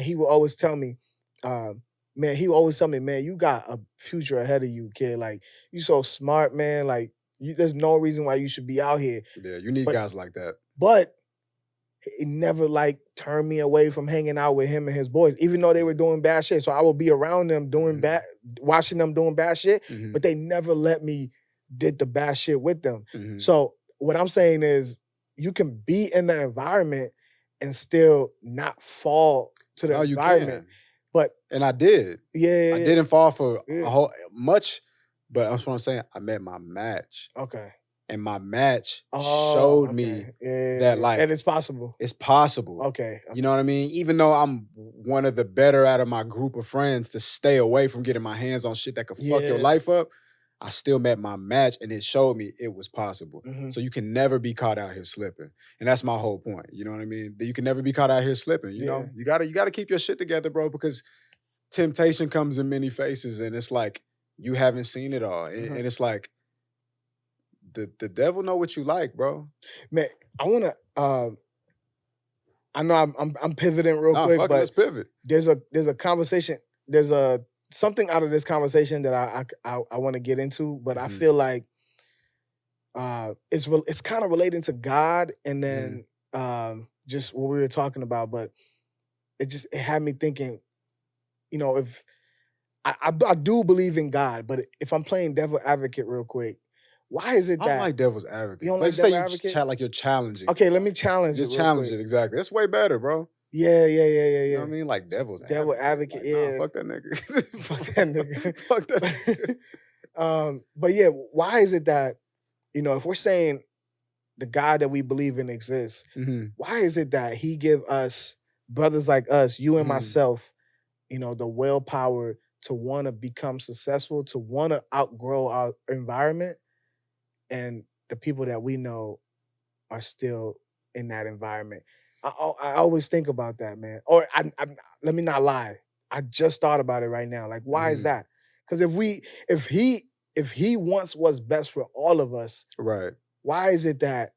he would always tell me, man, he would always tell me, man, you got a future ahead of you, kid. Like you so smart, man. Like there's no reason why you should be out here. Yeah, you need But- guys like that. But it never like turned me away from hanging out with him and his boys, even though they were doing bad shit. So I would be around them doing bad, watching them doing bad shit, Mhm, but they never let me did the bad shit with them. mhm. So what I'm saying is you can be in the environment and still not fall to the No, you environment. can. But And I did. yeah, I didn't fall for Yeah. a whole much, but that's what I'm saying. I met my match. Okay. And my match Oh, showed okay. me Yeah, that, like, and it's possible. it's possible. Okay. You know what I mean? Even though I'm one of the better out of my group of friends to stay away from getting my hands on shit that could fuck your Yeah. life up, I still met my match, and it showed me it was possible. Mhm. So you can never be caught out here slipping. And that's my whole point. You know what I mean? That you can never be caught out here slipping. You know? You gotta keep your shit together, bro, because temptation comes in many faces, and it's like you haven't seen it all. And it's like the devil know what you like, bro. Man, I wanna I know I'm pivoting real Nah, quick, fuck it, let's but pivot. there's a conversation, there's a something out of this conversation that I want to get into, but I Mhm, feel like it's kind of relating to God and mhm. then just what we were talking about, but it had me thinking, if I do believe in God, but if I'm playing devil advocate real quick, why is it I don't that like devil's you advocate. don't Let's like just say devil you advocate? chat like you're challenging it. Okay, let me challenge it Just real challenge quick. it, exactly. That's way better, bro. Yeah, yeah, yeah, yeah, You know yeah. what I mean? Like So, devil's devil advocate. advocate, Like, nah, yeah. fuck that Fuck nigga. that nigga. Fuck that nigga. But yeah, why is it that, if we're saying the God that we believe in exists, Mhm, why is it that he give us, brothers like us, you and mhm. myself, the willpower to want to become successful, to want to outgrow our environment, and the people that we know are still in that environment? I always think about that, man. Or let me not lie. I just thought about it right now. Like, why is Mhm. that? Because if he wants what's best for all of us, Right. why is it that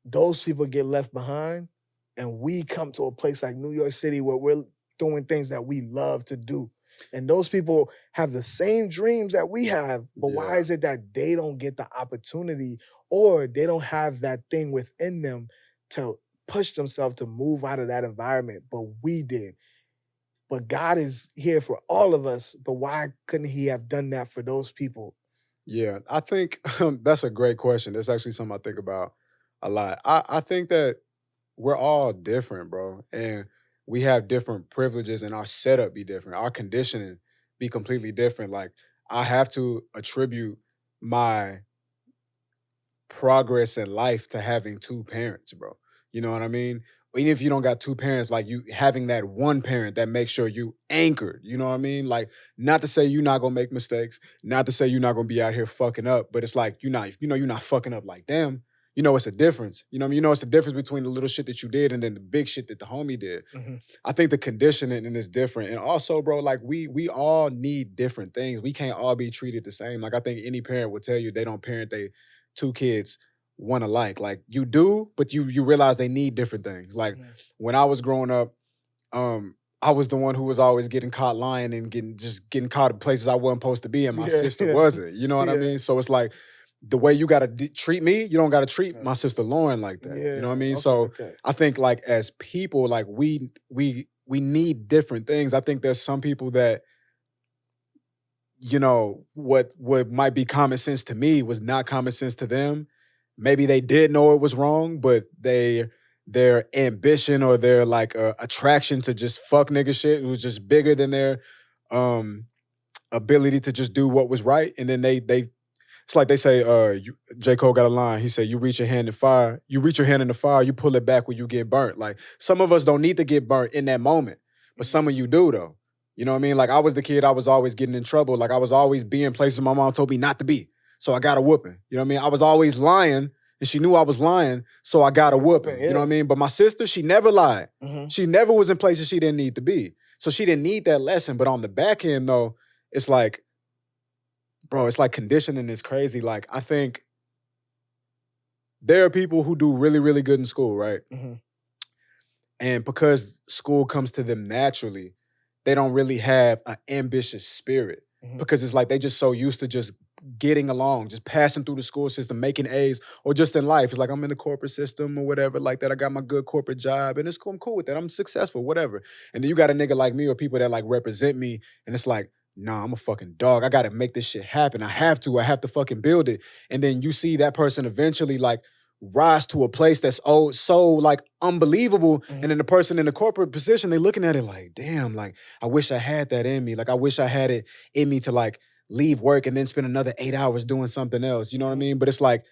those people get left behind and we come to a place like New York City where we're doing things that we love to do? And those people have the same dreams that we have, but why Yeah. is it that they don't get the opportunity or they don't have that thing within them to push themselves to move out of that environment? But we did. But God is here for all of us, but why couldn't he have done that for those people? Yeah. I think that's a great question. That's actually something I think about a lot. I think that we're all different, bro. And we have different privileges and our setup be different. Our conditioning be completely different. Like I have to attribute my progress in life to having two parents, bro. You know what I mean? Even if you don't got two parents, like you having that one parent that makes sure you anchored. You know what I mean? Like, not to say you're not gonna make mistakes, not to say you're not gonna be out here fucking up, but it's like you're not fucking up like them. You know it's a difference. You know what I mean? You know it's a difference between the little shit that you did and then the big shit that the homie did. Mhm. I think the conditioning is different. And also, bro, like we all need different things. We can't all be treated the same. Like I think any parent would tell you they don't parent they two kids one alike. Like you do, but you realize they need different things. Like Mhm. when I was growing up, I was the one who was always getting caught lying and getting caught in places I wasn't supposed to be, and my Yeah, sister yeah, wasn't. You know what I yeah. mean? So it's like the way you gotta treat me, you don't gotta treat Uh, my sister Lauren like that. You know yeah. what I mean? Okay, So okay. I think like as people, like we need different things. I think there's some people that what might be common sense to me was not common sense to them. Maybe they did know it was wrong, but their ambition or their like attraction to just fuck nigga shit was just bigger than their um ability to just do what was right. And then they it's like they say, J. Cole got a line. He said, you reach your hand in the fire, you pull it back when you get burnt. Like some of us don't need to get burnt in that moment, but Mhm. some of you do though. You know what I mean? Like I was the kid, I was always getting in trouble. Like I was always being places my mom told me not to be. So I got a whooping. You know what I mean? I was always lying and she knew I was lying. So I got a whooping. You know what I Yeah. mean? But my sister, she never lied. Mhm. She never was in places she didn't need to be. So she didn't need that lesson. But on the back end though, it's like, bro, it's like conditioning is crazy. Like I think there are people who do really, really good in school, right? Mhm. And because school comes to them naturally, they don't really have an ambitious spirit Mhm. because it's like they just so used to just getting along, just passing through the school system, making A's, or just in life. It's like I'm in the corporate system or whatever, like that. I got my good corporate job and it's cool. I'm cool with that. I'm successful, whatever. And then you got a nigga like me or people that like represent me, and it's like, nah, I'm a fucking dog. I gotta make this shit happen. I have to. I have to fucking build it. And then you see that person eventually like rise to a place that's so like unbelievable. Mhm. And then the person in the corporate position, they looking at it like, damn, like I wish I had that in me. Like I wish I had it in me to like leave work and then spend another 8 hours doing something else. You know what I Mhm. mean? But it's like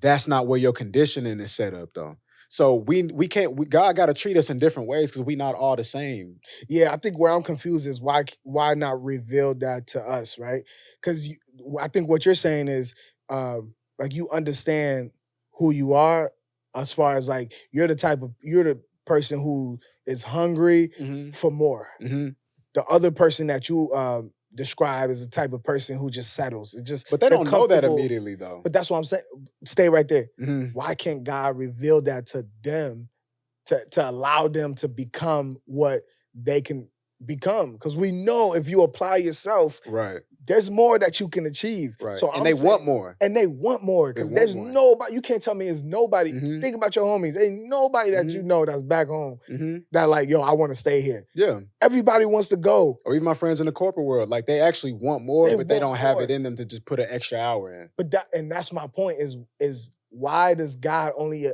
that's not where your conditioning is set up though. So we can't God gotta treat us in different ways because we not all the same. Yeah, I think where I'm confused is why not reveal that to us, right? Because I think what you're saying is like you understand who you are as far as like you're the person who is hungry Hmm. for more. Hmm. The other person that you describe as the type of person who just settles. It just But they they're don't know that comfortable. immediately though. But that's what I'm saying. Stay right there. Mhm. Why can't God reveal that to them to allow them to become what they can become? Because we know if you apply yourself, Right, there's more that you can achieve. right. So And I'm they saying, want more. and they want more They because want there's more. nobody. You can't tell me there's nobody. Mhm. Think about your homies. Ain't nobody that you Mhm. know that's back home Mhm. that like, yo, I want to stay here. Yeah. Everybody wants to go. Or even my friends in the corporate world, like they actually want more, They but they want don't have it more. in them to just put an extra hour in. But that's my point is why does God only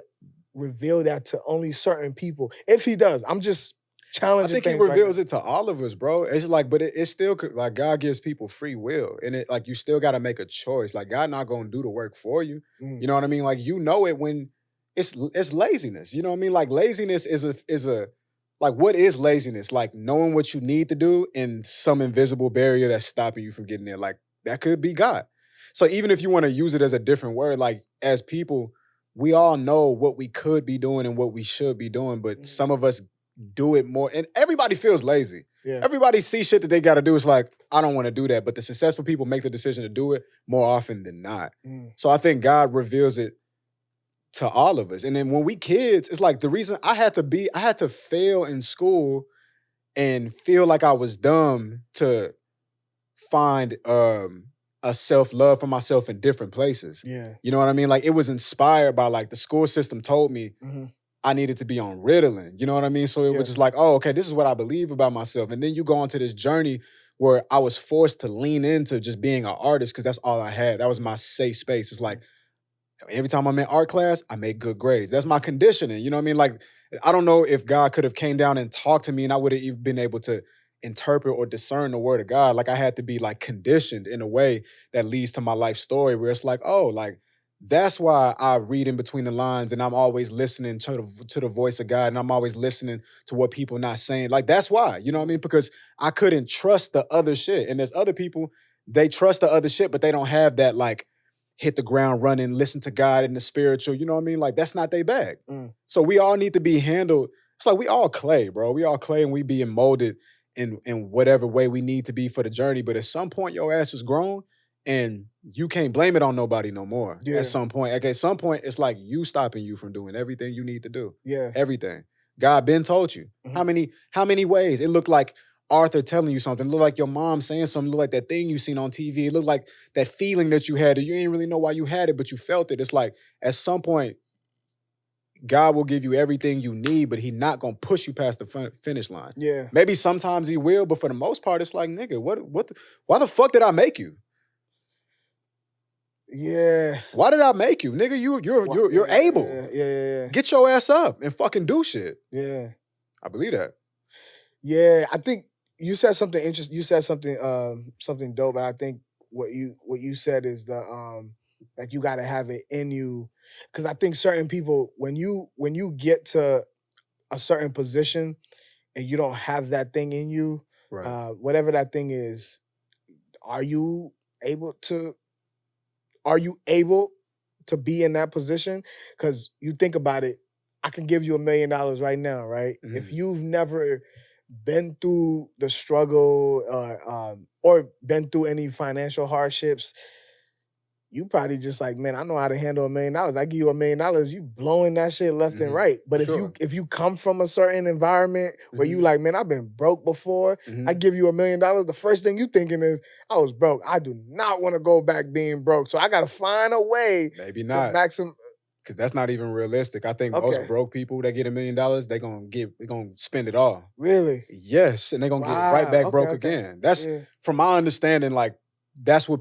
reveal that to only certain people? If he does, I'm just I challenging think he things right now. reveals it to all of us, bro. It's like, but it's still like God gives people free will, and it like you still got to make a choice. Like God not gonna do the work for you. Mm, You know what I mean? Like you know it when it's laziness. You know what I mean? Like laziness is a like what is laziness? Like knowing what you need to do and some invisible barrier that's stopping you from getting there. Like that could be God. So even if you want to use it as a different word, like as people, we all know what we could be doing and what we should be doing, but Mhm. some of us do it more. And everybody feels lazy. Yeah. Everybody sees shit that they got to do. It's like, I don't want to do that. But the successful people make the decision to do it more often than not. Mm, So I think God reveals it to all of us. And then when we kids, it's like the reason I had to fail in school and feel like I was dumb to find a self-love for myself in different places. yeah. You know what I mean? Like it was inspired by like the school system told me Mhm. I needed to be on Ritalin. You know what I mean? So it Yeah. was just like, oh, okay, this is what I believe about myself. And then you go on to this journey where I was forced to lean into just being an artist because that's all I had. That was my safe space. It's like every time I'm in art class, I make good grades. That's my conditioning. You know what I mean? Like, I don't know if God could have came down and talked to me and I would have even been able to interpret or discern the word of God. Like I had to be like conditioned in a way that leads to my life story where it's like, oh, like that's why I read in between the lines and I'm always listening to the voice of God and I'm always listening to what people not saying. Like that's why, you know what I mean? Because I couldn't trust the other shit. And there's other people, they trust the other shit, but they don't have that like hit the ground running, listen to God in the spiritual, you know what I mean? Like that's not their bag. Mm. So we all need to be handled. It's like we all clay, bro. We all clay and we being molded in whatever way we need to be for the journey. But at some point, your ass is grown and you can't blame it on nobody no more. Yeah. At some point. Like at some point, it's like you stopping you from doing everything you need to do. Yeah. Everything. God been told you. Mhm. How many ways? It looked like Arthur telling you something. It looked like your mom saying something. It looked like that thing you seen on TV. It looked like that feeling that you had. You didn't really know why you had it, but you felt it. It's like at some point, God will give you everything you need, but He not gonna push you past the finish line. Yeah. Maybe sometimes He will, but for the most part, it's like, nigga, why the fuck did I make you? Yeah. Why did I make you, nigga? You're able. Yeah. Get your ass up and fucking do shit. Yeah. I believe that. Yeah. I think you said something interesting. You said something dope. And I think what you said is like you gotta have it in you. Cause I think certain people, when you get to a certain position and you don't have that thing in you, Right. whatever that thing is, are you able to are you able to be in that position? Because you think about it, I can give you $1 million right now, right? If Mhm. you've never been through the struggle or been through any financial hardships, you probably just like, man, I know how to handle $1 million. I give you $1 million, you blowing that shit left and Mhm. right. But Sure. if you come from a certain environment where you Mhm. like, man, I've been broke before, I Mhm. give you $1 million, the first thing you thinking is, I was broke. I do not want to go back being broke. So I gotta find a way Maybe to not. maximum. Cause that's not even realistic. I think most Okay. broke people that get $1 million, they're gonna spend it all. Really? Yes, and they're gonna get right Wow. back Okay, broke okay. again. That's Yeah. from my understanding, like that's what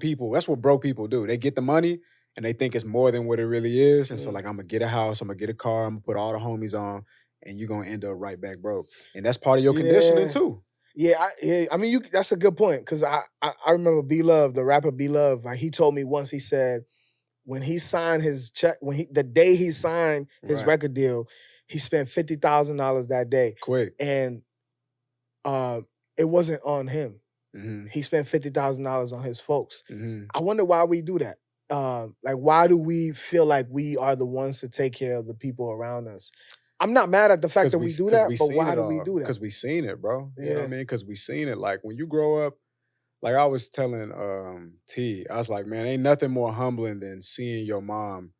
broke people do. They get the money and they think it's more than what it really is. And so Mhm. like I'm gonna get a house, I'm gonna get a car, I'm gonna put all the homies on, and you're gonna end up right back broke. And that's part of your conditioning Yeah. too. Yeah, I mean, that's a good point because I remember B Love, the rapper B Love. Like he told me once, he said when he signed his check, the day he signed his Right. record deal, he spent $50,000 that day, Quick. and it wasn't on him. Mm-hmm. He spent $50,000 on his folks. Mm-hmm. I wonder why we do that. Like, why do we feel like we are the ones to take care of the people around us? I'm not mad at the fact that we do Cause that, we but seen why it do we all. do that? Cause we seen it, bro. You know what I Yeah. mean? Cause we seen it. Like when you grow up, Like I was telling T, I was like, man, ain't nothing more humbling than seeing your mom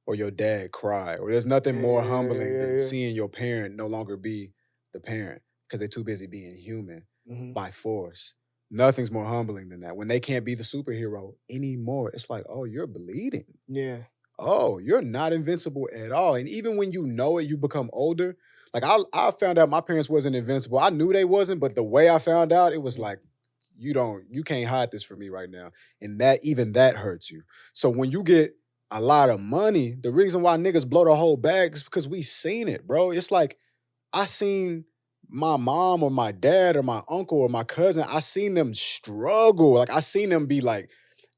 or your dad cry. Or there's nothing Yeah, more yeah, yeah, humbling yeah, than yeah. seeing your parent no longer be the parent because they're too busy being human Mhm. by force. Nothing's more humbling than that. When they can't be the superhero anymore, it's like, oh, you're bleeding. Yeah. Oh, you're not invincible at all. And even when you know it, you become older. Like I found out my parents wasn't invincible. I knew they wasn't, but the way I found out, it was Mhm. like, you can't hide this from me right now. And that hurts you. So when you get a lot of money, the reason why niggas blow the whole bag is because we seen it, bro. It's like I seen my mom or my dad or my uncle or my cousin, I seen them struggle. Like I seen them be like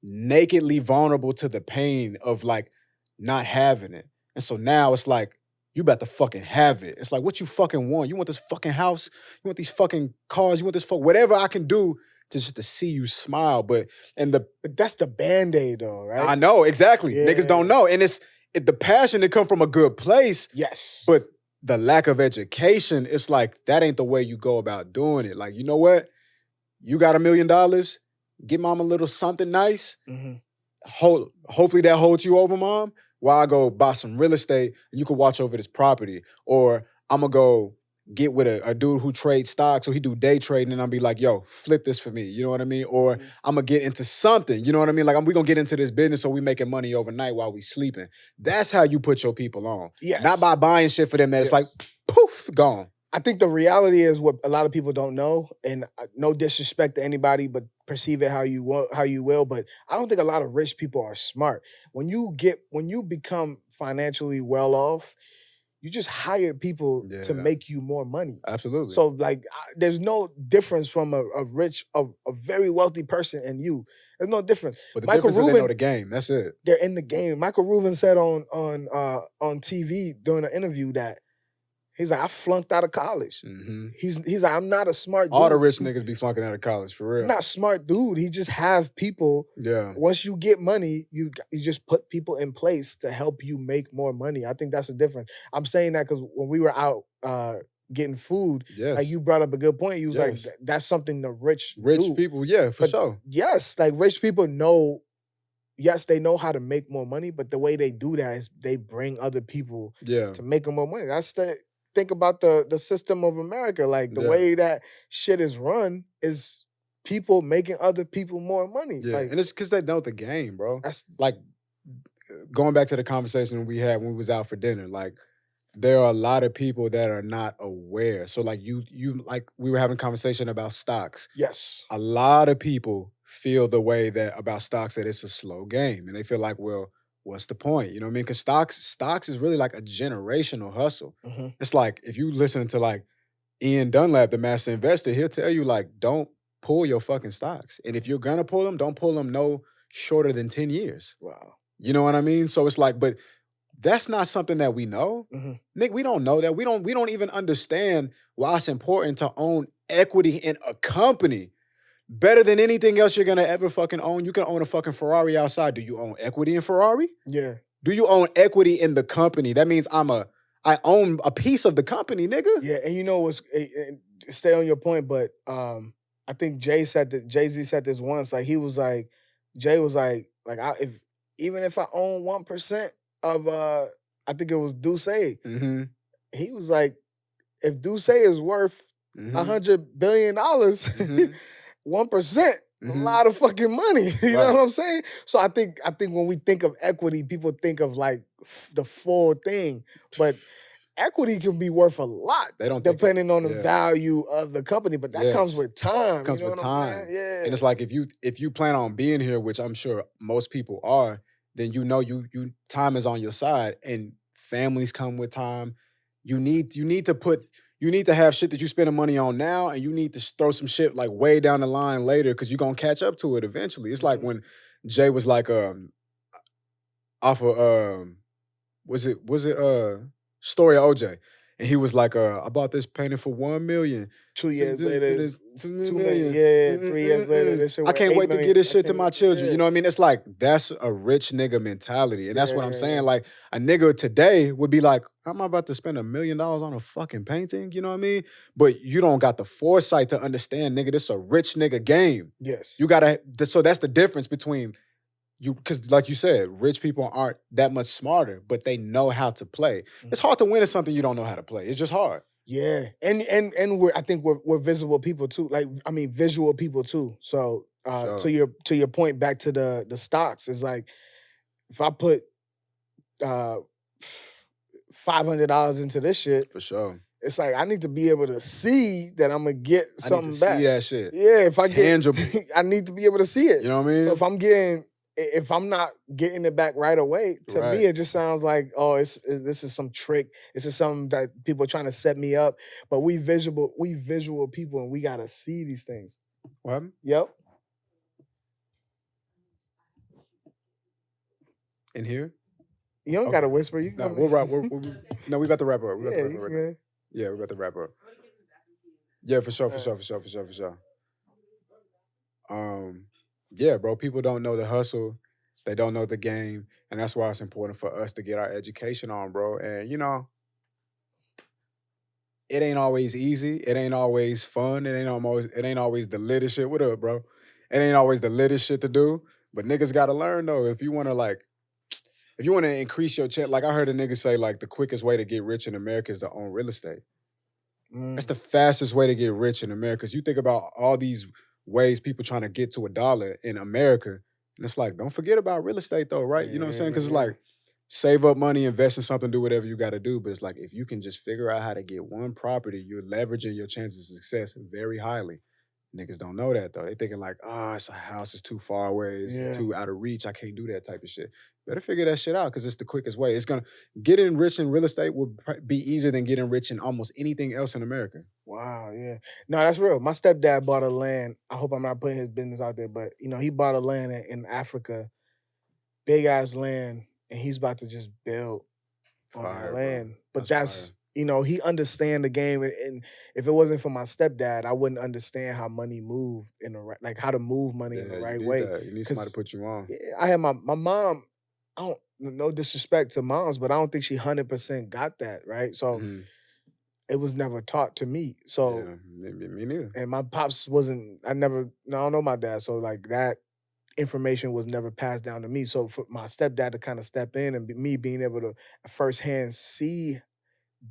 nakedly vulnerable to the pain of like not having it. And so now it's like, you about to fucking have it. It's like, what you fucking want? You want this fucking house? You want these fucking cars? You want this whatever I can do to just to see you smile. But and the But that's the Band-Aid though, right? I know exactly. Niggas don't Yeah. know. And the passion that come from a good place, Yes. but the lack of education, it's like that ain't the way you go about doing it. Like, you know what? You got $1 million, get mom a little something nice. Mhm. Hopefully that holds you over, mom, while I go buy some real estate and you can watch over this property. Or I'm gonna go get with a dude who trades stocks, or he do day trading, and I'll be like, yo, flip this for me. You know what I mean? Or Mhm. I'm gonna get into something. You know what I mean? Like we gonna get into this business so we making money overnight while we sleeping. That's how you put your people on. Yes. Not by buying shit for them that's like, Yes. poof, gone. I think the reality is what a lot of people don't know, and no disrespect to anybody, but perceive it how you want, how you will. But I don't think a lot of rich people are smart. When you become financially well off, you just hire people to Yeah, make you more money. absolutely. So like, there's no difference from a rich, a very wealthy person and you. There's no difference. But the Michael difference is they know Rubin, the game. That's it. they're in the game. Michael Rubin said on TV during an interview that he's like, I flunked out of college. Hmm. He's like, I'm not a smart All the dude. rich niggas be flunking out of college, for I'm real. not a smart dude. He just have people. Yeah. Once you get money, you just put people in place to help you make more money. I think that's the difference. I'm saying that because when we were out getting food, like Yes. you brought up a good point. You was like, Yes. that's something the rich Rich do. people, yeah, for But sure. yes, like rich people know. Yes, they know how to make more money, but the way they do that is they bring other people Yeah. to make them more money. That's the think about the system of America. Like the Yeah. way that shit is run is people making other people more money. Yeah. Like And it's because they know the game, bro. that's Like going back to the conversation we had when we was out for dinner, like there are a lot of people that are not aware. So like you like we were having a conversation about stocks. yes. A lot of people feel the way that about stocks that it's a slow game. And they feel like, well, what's the point? You know what I mean? Because stocks is really like a generational hustle. Mhm. It's like if you listen to like Ian Dunlap, the master investor, he'll tell you like, don't pull your fucking stocks. And if you're gonna pull them, don't pull them no shorter than 10 years. Wow. You know what I mean? So it's like, but that's not something that we know. Mhm. Nick, we don't know that. We don't even understand why it's important to own equity in a company. Better than anything else you're gonna ever fucking own. You can own a fucking Ferrari outside. Do you own equity in Ferrari? Yeah. Do you own equity in the company? That means I own a piece of the company, nigga. Yeah. And you know what's stay on your point, but I think Jay-Z said this once. Like he was like, Jay was like if even if I own 1% of I think it was Duce, Mm-hmm. he was like, if Duce is worth Mm-hmm. $100 billion, Mhm. 1%, a Mhm. lot of fucking money. You know Right. what I'm saying? So I think when we think of equity, people think of like the full thing, but equity can be worth a lot They don't think depending on the yeah. value of the company, but that comes Yes. with time. Comes You know with what I'm saying? time. Yeah. And it's like if you plan on being here, which I'm sure most people are, then you know you time is on your side and families come with time. You need to have shit that you're spending money on now, and you need to throw some shit like way down the line later because you're gonna catch up to it eventually. It's like Mhm. when Jay was like off of was it Story of OJ? And he was like, I bought this painting for 1 million. 2 years later, It it's is 2 2 million. million. Yeah, 3 years later, this shit I went can't 8 wait to million. get this I shit to can't my wait. children. Yeah, You know what I mean? It's like that's a rich nigga mentality. And that's what I'm yeah, saying. yeah. Like a nigga today would be like, I'm about to spend $1 million on a fucking painting. You know what I mean? But you don't got the foresight to understand, nigga, this a rich nigga game. Yes. You gotta, so that's the difference between you, because like you said, rich people aren't that much smarter, but they know how to play. It's hard to win at something you don't know how to play. It's just hard. Yeah, and I think we're visible people too. Like I mean, visual people too. So Sure. to your point, back to the stocks is like if I put $500 into this shit, For sure. it's like I need to be able to see that I'm gonna get I need to something see back. that shit. Yeah, if I Tangible. get, I need to be able to see it. You know what I mean? So if I'm not getting it back right away, to Right. me it just sounds like, oh, this is some trick. This is something that people are trying to set me up. But we visual people, and we gotta see these things. What happened? Yep. In here? You don't Okay. gotta whisper. You can No, come we'll in. wrap. No, we about to wrap up. We about Yeah, to wrap you up right can. now. Yeah, we about to wrap up. Yeah, for sure, for Alright. sure, for sure, for sure, for sure. Yeah, bro. People don't know the hustle. They don't know the game, and that's why it's important for us to get our education on, bro. And you know, it ain't always easy. It ain't always fun. It ain't always the littest shit. What up, bro? It ain't always the littest shit to do. But niggas gotta learn though. If you wanna increase your chance, like I heard a nigga say, like the quickest way to get rich in America is to own real estate. That's the fastest way to get rich in America. Because you think about all these ways people trying to get to $1 in America, and it's like, don't forget about real estate though, right? You know what I'm saying? Because it's like, save up money, invest in something, do whatever you got to do. But it's like, if you can just figure out how to get one property, you're leveraging your chances of success very highly. Niggas don't know that though. They thinking like, it's a house, it's too far away, it's too out of reach. I can't do that type of shit. Better figure that shit out because it's the quickest way. It's gonna getting rich in real estate will be easier than getting rich in almost anything else in America. Wow, yeah. No, that's real. My stepdad bought a land. I hope I'm not putting his business out there, but he bought a land in Africa, big ass land, and he's about to just build on Fire, that bro. land. But That's that's he understand the game, and if it wasn't for my stepdad, I wouldn't understand how money moved in the right, like how to move money in the Yeah, you right need way. that. You need somebody to 'Cause put you on. yeah, I had my mom. I don't no disrespect to moms, but I don't think she 100% got that right. So Mhm. it was never taught to me. So Yeah, me neither. and my pops wasn't. I never. No, I don't know my dad. So like that information was never passed down to me. So for my stepdad to kind of step in and me being able to firsthand see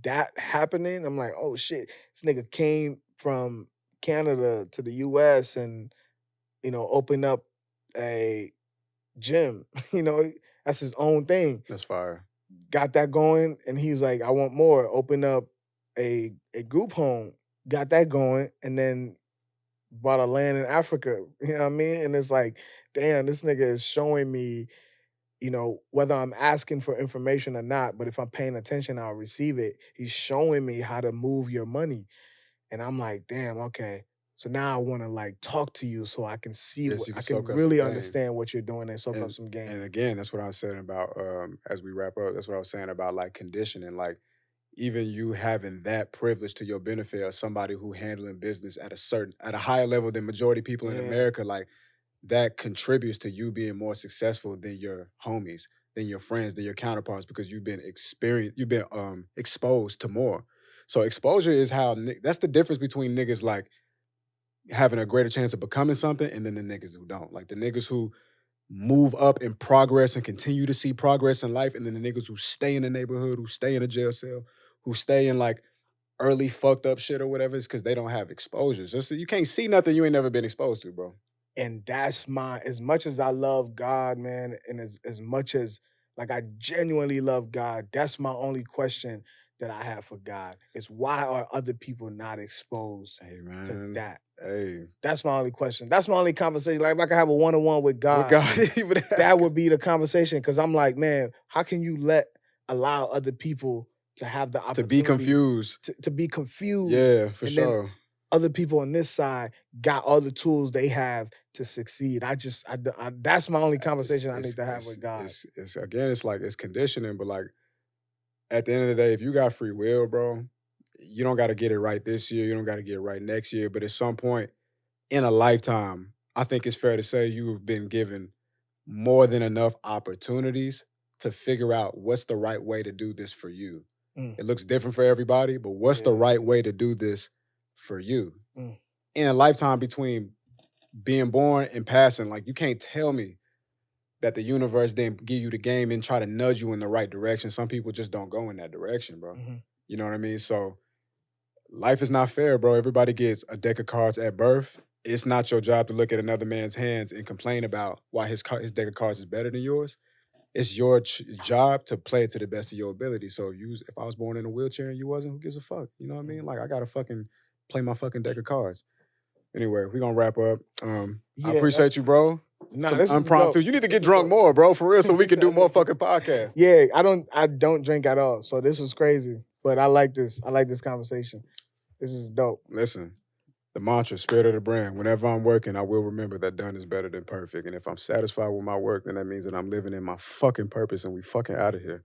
that happening, I'm like, oh shit, this nigga came from Canada to the US and opened up a gym. That's his own thing. That's fire. Got that going, and he was like, I want more. Open up a group home, got that going, and then bought a land in Africa. You know what I mean? And it's like, damn, this nigga is showing me, whether I'm asking for information or not, but if I'm paying attention, I'll receive it. He's showing me how to move your money. And I'm like, damn, okay. So now I want to like talk to you so I can see Yes, what you I can can soak up some really game. understand what you're doing and soak up And some game. and again, that's what I was saying about as we wrap up. That's what I was saying about like conditioning, like even you having that privilege to your benefit of somebody who handling business at a higher level than majority people in Yeah. America, like that contributes to you being more successful than your homies, than your friends, than your counterparts because you've been exposed to more. So exposure is how that's the difference between niggas like having a greater chance of becoming something and then the niggas who don't. Like the niggas who move up in progress and continue to see progress in life, and then the niggas who stay in the neighborhood, who stay in a jail cell, who stay in like early fucked up shit or whatever, is because they don't have exposure. So you can't see nothing you ain't never been exposed to, bro. And that's as much as I love God, man, and as much as like I genuinely love God, that's my only question that I have for God is why are other people not exposed Hey to man. that? Hey. That's my only question. That's my only conversation. Like if I could have a one-on-one with With God, God, even that would be the conversation. Cause I'm like, man, how can you allow other people to have the to opportunity be confused. to be confused? Yeah, for And then sure. other people on this side got all the tools they have to succeed. That's my only conversation I need to have with God. It's again, it's like it's conditioning, but like at the end of the day, if you got free will, bro, you don't got to get it right this year. You don't got to get it right next year. But at some point in a lifetime, I think it's fair to say you have been given more than enough opportunities to figure out what's the right way to do this for you. Mm. It looks different for everybody, but what's the Yeah. right way to do this for you? Mm. In a lifetime between being born and passing, like you can't tell me that the universe didn't give you the game and try to nudge you in the right direction. Some people just don't go in that direction, bro. Mhm. You know what I mean? So life is not fair, bro. Everybody gets a deck of cards at birth. It's not your job to look at another man's hands and complain about why his deck of cards is better than yours. It's your job to play it to the best of your ability. So if I was born in a wheelchair and you wasn't, who gives a fuck? You know what I mean? Like I gotta fucking play my fucking deck of cards. Anyway, we're gonna wrap up. I Yeah, appreciate you, bro. Nah, Some this is impromptu. dope. You need to This get is drunk dope. more, bro, for real, so we can do more fucking podcasts. Yeah, I don't drink at all. So this was crazy. But I like this. I like this conversation. This is dope. Listen, the mantra, spirit of the brand. Whenever I'm working, I will remember that done is better than perfect. And if I'm satisfied with my work, then that means that I'm living in my fucking purpose and we fucking out of here.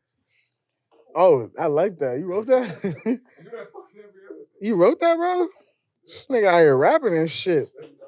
Oh, I like that. You wrote that? You wrote that, bro? This nigga out here rapping and shit.